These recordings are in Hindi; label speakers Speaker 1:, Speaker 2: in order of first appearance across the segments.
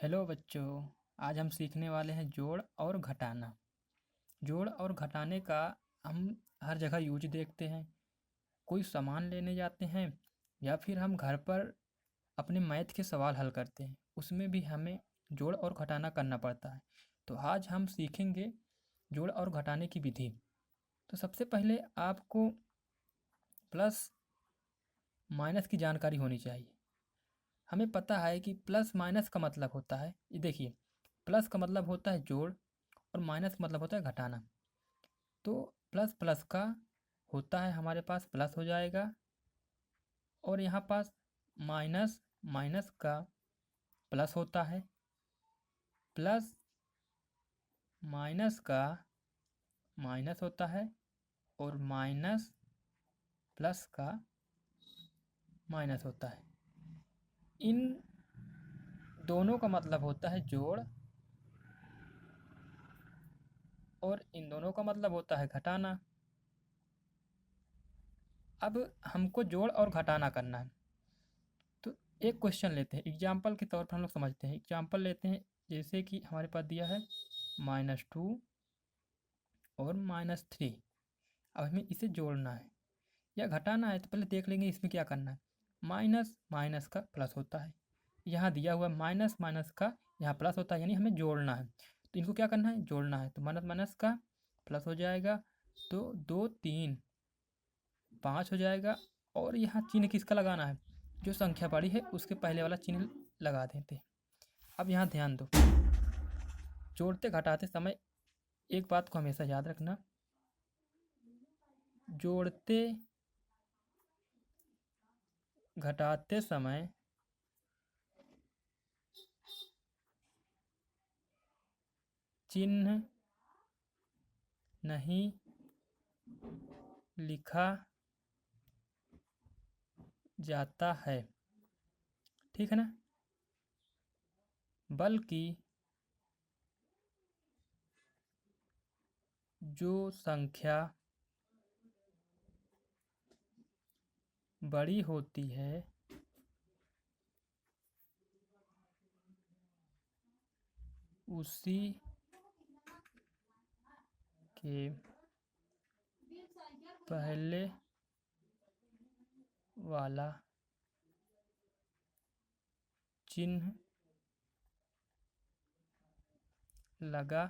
Speaker 1: हेलो बच्चों। आज हम सीखने वाले हैं जोड़ और घटाना। जोड़ और घटाने का हम हर जगह यूज देखते हैं। कोई सामान लेने जाते हैं या फिर हम घर पर अपने मैथ के सवाल हल करते हैं, उसमें भी हमें जोड़ और घटाना करना पड़ता है। तो आज हम सीखेंगे जोड़ और घटाने की विधि। तो सबसे पहले आपको प्लस माइनस की जानकारी होनी चाहिए। हमें पता है कि प्लस माइनस का मतलब होता है, ये देखिए, प्लस का मतलब होता है जोड़ और माइनस का मतलब होता है घटाना। तो प्लस प्लस का होता है, हमारे पास प्लस हो जाएगा, और यहाँ पास माइनस माइनस का प्लस होता है, प्लस माइनस का माइनस होता है, और माइनस प्लस का माइनस होता है। इन दोनों का मतलब होता है जोड़, और इन दोनों का मतलब होता है घटाना। अब हमको जोड़ और घटाना करना है, तो एक क्वेश्चन लेते हैं, एग्जाम्पल के तौर पर हम लोग समझते हैं। एग्जाम्पल लेते हैं, जैसे कि हमारे पास दिया है -2 और -3। अब हमें इसे जोड़ना है या घटाना है, तो पहले देख लेंगे इसमें क्या करना है। माइनस माइनस का प्लस होता है, यहाँ दिया हुआ माइनस माइनस का यहाँ प्लस होता है, यानी हमें जोड़ना है। तो इनको क्या करना है, जोड़ना है। तो माइनस माइनस का प्लस हो जाएगा, तो 2 3 5 हो जाएगा। और यहाँ चिन्ह किसका लगाना है, जो संख्या बड़ी है उसके पहले वाला चिन्ह लगा देते हैं। अब यहाँ ध्यान दो, जोड़ते घटाते समय एक बात को हमेशा याद रखना, जोड़ते घटाते समय चिन्ह नहीं लिखा जाता है, ठीक है ना, बल्कि जो संख्या बड़ी होती है उसी के पहले वाला चिन्ह लगा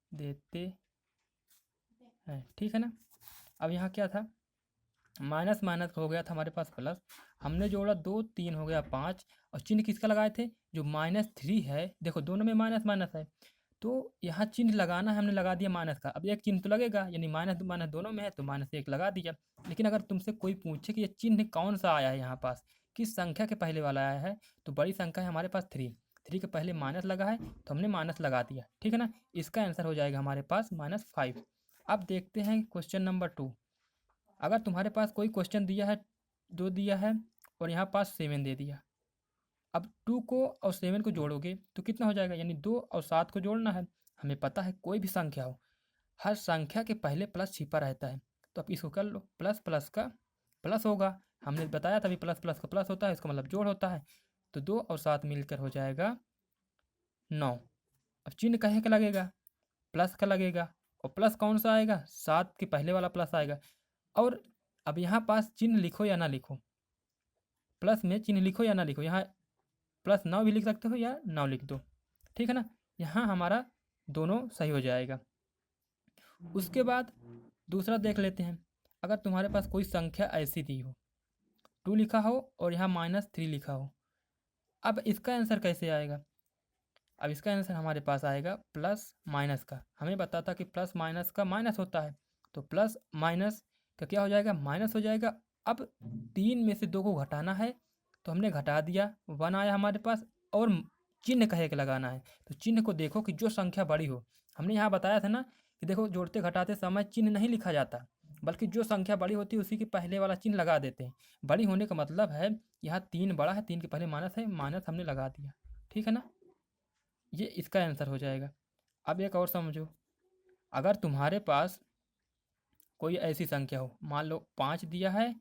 Speaker 1: देते हैं, ठीक है ना। अब यहाँ क्या था, माइनस माइनस हो गया था हमारे पास प्लस, हमने जोड़ा 2 3 हो गया 5, और चिन्ह किसका लगाए थे, जो -3 है। देखो दोनों में माइनस माइनस है, तो यहाँ चिन्ह लगाना है, हमने लगा दिया माइनस का। अब एक चिन्ह तो लगेगा, यानी माइनस माइनस दोनों में है, तो -1 लगा दिया। लेकिन अगर तुमसे कोई पूछे कि ये चिन्ह कौन सा आया है, यहाँ पास किस संख्या के पहले वाला आया है, तो बड़ी संख्या है हमारे पास 3, 3 के पहले माइनस लगा है, तो हमने माइनस लगा दिया, ठीक है ना। इसका आंसर हो जाएगा हमारे पास -5। अब देखते हैं क्वेश्चन नंबर 2। अगर तुम्हारे पास कोई क्वेश्चन दिया है, 2 दिया है, और यहाँ पास 7 दे दिया। अब 2 को और 7 को जोड़ोगे तो कितना हो जाएगा, यानी 2 और 7 को जोड़ना है। हमें पता है कोई भी संख्या हो, हर संख्या के पहले प्लस छिपा रहता है। तो अब इसको कर लो, प्लस प्लस का प्लस होगा, हमने बताया था अभी, प्लस प्लस का प्लस होता है, इसका मतलब जोड़ होता है। तो 2 और 7 मिलकर हो जाएगा 9। अब चिन्ह कहे का लगेगा, प्लस का लगेगा, और प्लस कौन सा आएगा, 7 के पहले वाला प्लस आएगा। और अब यहाँ पास चिन्ह लिखो या ना लिखो, प्लस में चिन्ह लिखो या ना लिखो, यहाँ +9 भी लिख सकते हो या 9 लिख दो, ठीक है ना। यहाँ हमारा दोनों सही हो जाएगा। उसके बाद दूसरा देख लेते हैं। अगर तुम्हारे पास कोई संख्या ऐसी दी हो, 2 लिखा हो और यहाँ -3 लिखा हो, अब इसका आंसर कैसे आएगा। अब इसका आंसर हमारे पास आएगा प्लस माइनस का। हमें पता था कि प्लस माइनस का माइनस होता है, तो प्लस माइनस का क्या हो जाएगा, माइनस हो जाएगा। अब 3 में से 2 को घटाना है, तो हमने घटा दिया, 1 आया हमारे पास। और चिन्ह कहे के लगाना है, तो चिन्ह को देखो कि जो संख्या बड़ी हो। हमने यहाँ बताया था ना कि देखो जोड़ते घटाते समय चिन्ह नहीं लिखा जाता, बल्कि जो संख्या बड़ी होती है उसी के पहले वाला चिन्ह लगा देते हैं। बड़ी होने का मतलब है यहाँ 3 बड़ा है, 3 के पहले माइनस है, माइनस हमने लगा दिया, ठीक है ना। ये इसका आंसर हो जाएगा। अब एक और समझो, अगर तुम्हारे पास कोई ऐसी संख्या हो, मान लो 5 दिया है,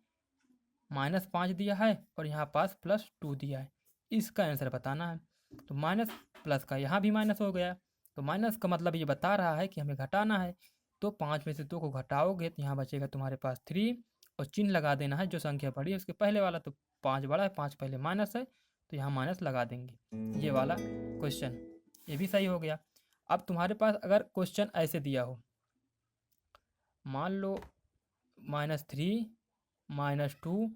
Speaker 1: -5 दिया है, और यहाँ पास +2 दिया है, इसका आंसर बताना है। तो माइनस प्लस का यहाँ भी माइनस हो गया, तो माइनस का मतलब ये बता रहा है कि हमें घटाना है। तो 5 में से 2 को घटाओगे तो यहाँ बचेगा तुम्हारे पास 3 और चिन्ह लगा देना है, जो संख्या बड़ी है उसके पहले वाला। तो 5 बड़ा है, 5 पहले माइनस है, तो यहाँ माइनस लगा देंगे। ये वाला क्वेश्चन ये भी सही हो गया। अब तुम्हारे पास अगर क्वेश्चन ऐसे दिया हो, मान लो -3 -2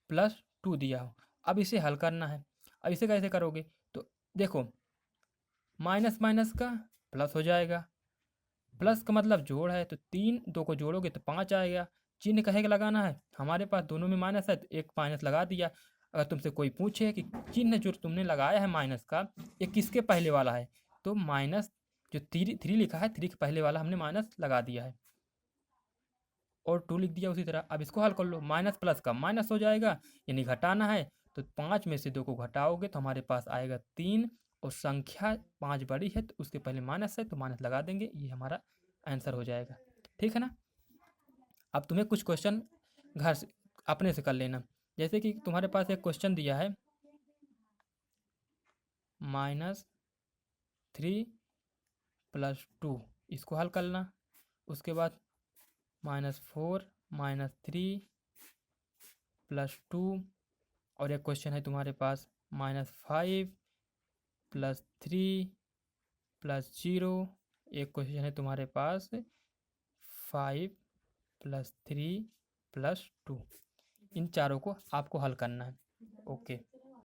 Speaker 1: +2 दिया हो, अब इसे हल करना है। अब इसे कैसे करोगे? तो देखो, माइनस माइनस का प्लस हो जाएगा, प्लस का मतलब जोड़ है, तो 3 2 को जोड़ोगे तो 5 आएगा। चिन्ह कहेगा लगाना है, हमारे पास दोनों में माइनस है तो एक माइनस लगा दिया। अगर तुमसे कोई पूछे कि चिन्ह जो तुमने लगाया है माइनस का, ये किसके पहले वाला है, तो माइनस जो 3 लिखा है, 3 के पहले वाला हमने माइनस लगा दिया है और 2 लिख दिया उसी तरह। अब इसको हल कर लो, माइनस प्लस का माइनस हो जाएगा, यानी घटाना है। तो 5 में से 2 को घटाओगे तो हमारे पास आएगा 3 और संख्या 5 बड़ी है तो उसके पहले माइनस है तो माइनस लगा देंगे, ये हमारा आंसर हो जाएगा। ठीक है ना? अब तुम्हें कुछ क्वेश्चन घर से अपने से कर लेना। जैसे कि तुम्हारे पास एक क्वेश्चन दिया है -3 +2, इसको हल करना। उसके बाद -4 -3 +2, और एक क्वेश्चन है तुम्हारे पास -5 +3 +0। एक क्वेश्चन है तुम्हारे पास 5 +3 +2। इन चारों को आपको हल करना है। ओके।